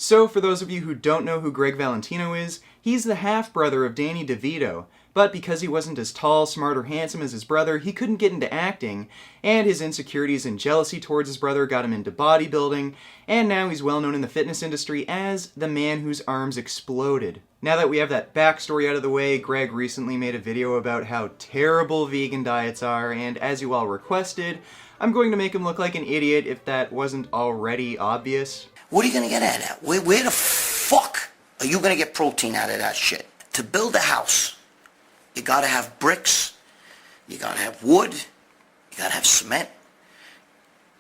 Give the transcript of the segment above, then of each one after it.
So for those of you who don't know who Gregg Valentino is, he's the half-brother of Danny DeVito, but because he wasn't as tall, smart, or handsome as his brother, he couldn't get into acting, and his insecurities and jealousy towards his brother got him into bodybuilding, and now he's well known in the fitness industry as the man whose arms exploded. Now that we have that backstory out of the way, Gregg recently made a video about how terrible vegan diets are, and as you all requested, I'm going to make him look like an idiot if that wasn't already obvious. What are you gonna get out of that? Where the fuck are you gonna get protein out of that shit? To build a house, you gotta have bricks, you gotta have wood, you gotta have cement.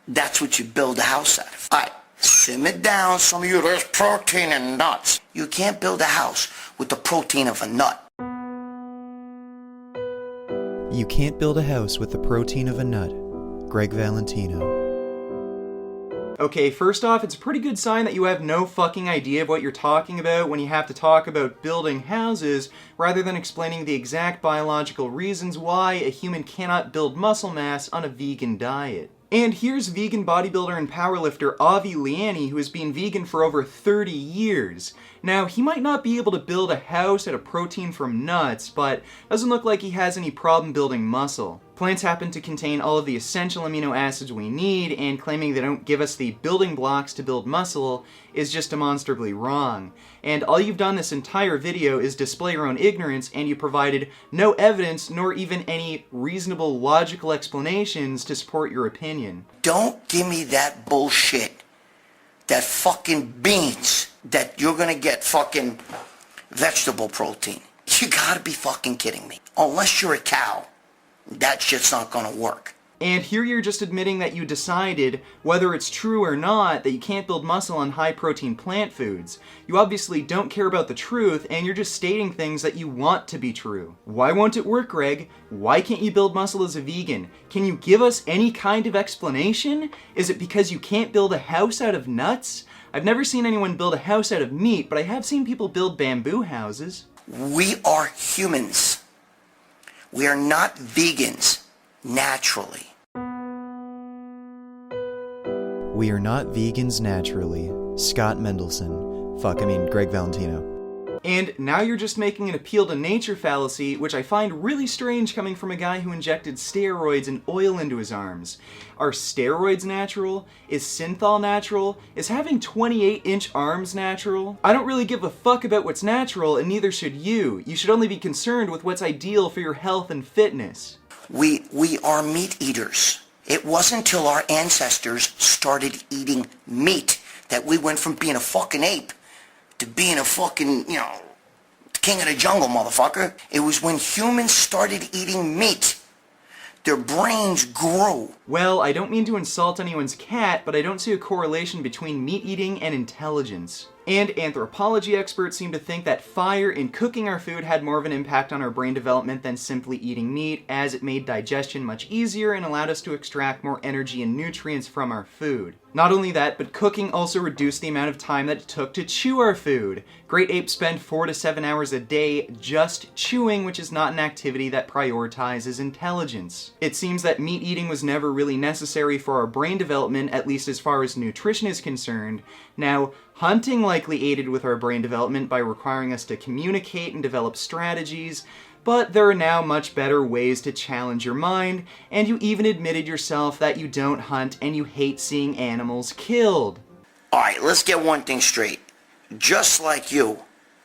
That's what you build a house out of. Alright, simmer down, some of you, there's protein in nuts. You can't build a house with the protein of a nut. You can't build a house with the protein of a nut. Gregg Valentino. Okay, first off, it's a pretty good sign that you have no fucking idea of what you're talking about when you have to talk about building houses rather than explaining the exact biological reasons why a human cannot build muscle mass on a vegan diet. And here's vegan bodybuilder and powerlifter Avi Liani, who has been vegan for over 30 years. Now, he might not be able to build a house out of protein from nuts, but doesn't look like he has any problem building muscle. Plants happen to contain all of the essential amino acids we need, and claiming they don't give us the building blocks to build muscle is just demonstrably wrong. And all you've done this entire video is display your own ignorance, and you provided no evidence nor even any reasonable logical explanations to support your opinion. Don't give me that bullshit. That fucking beans that you're gonna get fucking vegetable protein. You gotta be fucking kidding me. Unless you're a cow, that shit's not gonna work. And here you're just admitting that you decided, whether it's true or not, that you can't build muscle on high-protein plant foods. You obviously don't care about the truth, and you're just stating things that you want to be true. Why won't it work, Gregg? Why can't you build muscle as a vegan? Can you give us any kind of explanation? Is it because you can't build a house out of nuts? I've never seen anyone build a house out of meat, but I have seen people build bamboo houses. We are humans. We are not vegans naturally. We are not vegans naturally. Scott Mendelson. Gregg Valentino. And now you're just making an appeal to nature fallacy, which I find really strange coming from a guy who injected steroids and oil into his arms. Are steroids natural? Is synthol natural? Is having 28-inch arms natural? I don't really give a fuck about what's natural, and neither should you. You should only be concerned with what's ideal for your health and fitness. We are meat eaters. It wasn't until our ancestors started eating meat that we went from being a fucking ape to being a fucking, king of the jungle, motherfucker. It was when humans started eating meat, their brains grew. Well, I don't mean to insult anyone's cat, but I don't see a correlation between meat eating and intelligence. And anthropology experts seem to think that fire in cooking our food had more of an impact on our brain development than simply eating meat, as it made digestion much easier and allowed us to extract more energy and nutrients from our food. Not only that, but cooking also reduced the amount of time that it took to chew our food. Great apes spend 4 to 7 hours a day just chewing, which is not an activity that prioritizes intelligence. It seems that meat eating was never really necessary for our brain development, at least as far as nutrition is concerned. Now, hunting likely aided with our brain development by requiring us to communicate and develop strategies, but there are now much better ways to challenge your mind, and you even admitted yourself that you don't hunt and you hate seeing animals killed. Alright, let's get one thing straight. Just like you,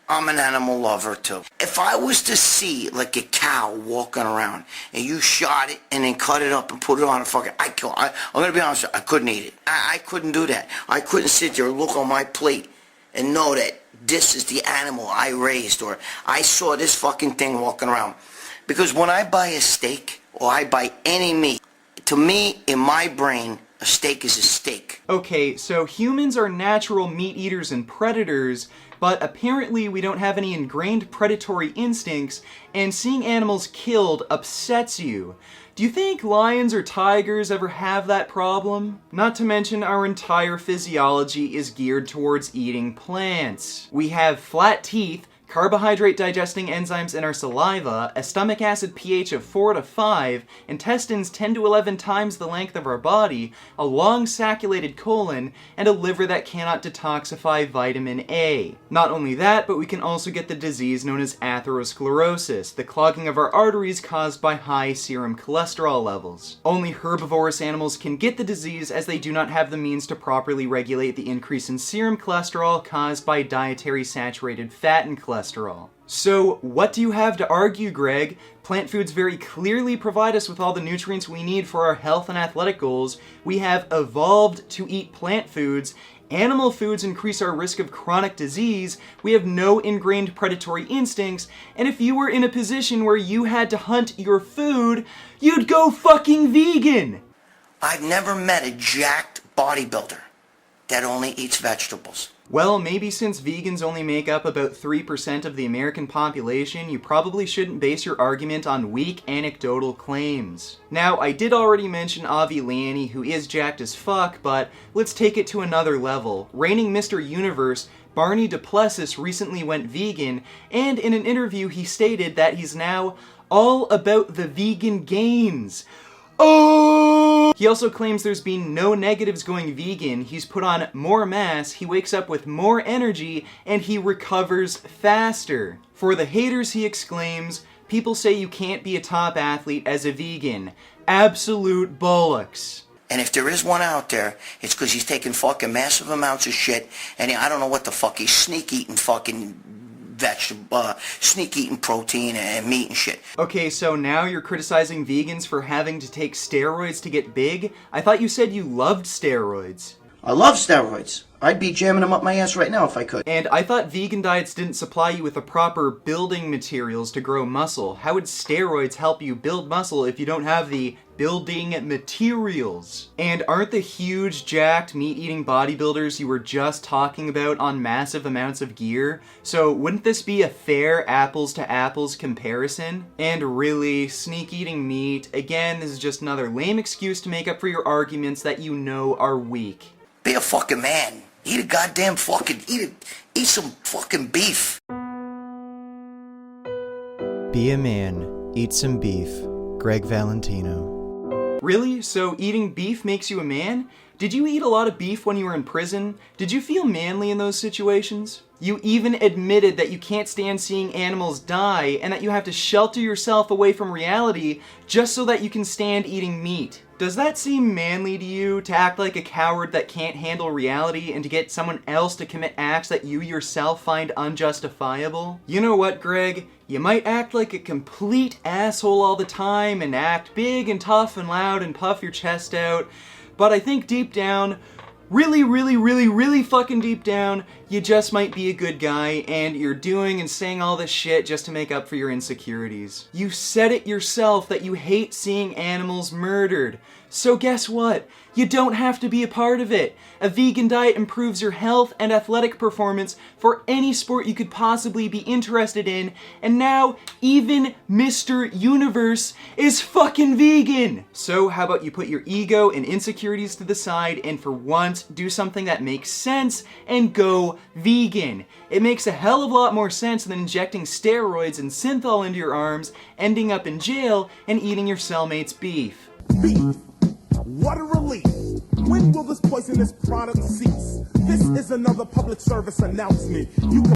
I'm an animal lover too. If I was to see like a cow walking around and you shot it and then cut it up and put it on a fucking, I'm gonna be honest with you, I couldn't eat it. I couldn't do that. I couldn't sit there and look on my plate and know that this is the animal I raised, or I saw this fucking thing walking around. Because when I buy a steak or I buy any meat, to me, in my brain, a steak is a steak. Okay, so humans are natural meat eaters and predators, but apparently we don't have any ingrained predatory instincts, and seeing animals killed upsets you. Do you think lions or tigers ever have that problem? Not to mention our entire physiology is geared towards eating plants. We have flat teeth, carbohydrate digesting enzymes in our saliva, a stomach acid pH of 4 to 5, intestines 10 to 11 times the length of our body, a long sacculated colon, and a liver that cannot detoxify vitamin A. Not only that, but we can also get the disease known as atherosclerosis, the clogging of our arteries caused by high serum cholesterol levels. Only herbivorous animals can get the disease as they do not have the means to properly regulate the increase in serum cholesterol caused by dietary saturated fat and cholesterol. So, what do you have to argue, Greg? Plant foods very clearly provide us with all the nutrients we need for our health and athletic goals. We have evolved to eat plant foods. Animal foods increase our risk of chronic disease. We have no ingrained predatory instincts. And if you were in a position where you had to hunt your food, you'd go fucking vegan! I've never met a jacked bodybuilder that only eats vegetables. Well, maybe since vegans only make up about 3% of the American population, you probably shouldn't base your argument on weak anecdotal claims. Now, I did already mention Avi Liani, who is jacked as fuck, but let's take it to another level. Reigning Mr. Universe, Barney Du Plessis recently went vegan, and in an interview he stated that he's now all about the vegan gains. Oh! He also claims there's been no negatives going vegan, he's put on more mass, he wakes up with more energy, and he recovers faster. For the haters, he exclaims, people say you can't be a top athlete as a vegan. Absolute bollocks. And if there is one out there, it's because he's taking fucking massive amounts of shit, and I don't know what the fuck, he's sneak-eating fucking sneak-eating protein and meat and shit. Okay, so now you're criticizing vegans for having to take steroids to get big? I thought you said you loved steroids. I love steroids. I'd be jamming them up my ass right now if I could. And I thought vegan diets didn't supply you with the proper building materials to grow muscle. How would steroids help you build muscle if you don't have the building materials? And aren't the huge, jacked, meat-eating bodybuilders you were just talking about on massive amounts of gear? So wouldn't this be a fair apples-to-apples comparison? And really, sneak-eating meat, again, this is just another lame excuse to make up for your arguments that you know are weak. Be a fucking man. Eat a goddamn fucking, eat some fucking beef. Be a man, eat some beef. Gregg Valentino. Really? So eating beef makes you a man? Did you eat a lot of beef when you were in prison? Did you feel manly in those situations? You even admitted that you can't stand seeing animals die and that you have to shelter yourself away from reality just so that you can stand eating meat. Does that seem manly to you, to act like a coward that can't handle reality and to get someone else to commit acts that you yourself find unjustifiable? You know what, Greg? You might act like a complete asshole all the time and act big and tough and loud and puff your chest out, but I think deep down, really fucking deep down, you just might be a good guy and you're doing and saying all this shit just to make up for your insecurities. You said it yourself that you hate seeing animals murdered. So guess what? You don't have to be a part of it. A vegan diet improves your health and athletic performance for any sport you could possibly be interested in, and now even Mr. Universe is fucking vegan! So how about you put your ego and insecurities to the side and for once do something that makes sense and go vegan. It makes a hell of a lot more sense than injecting steroids and synthol into your arms, ending up in jail, and eating your cellmate's beef. Beef. What a relief. When will this poisonous product cease? This is another public service announcement. You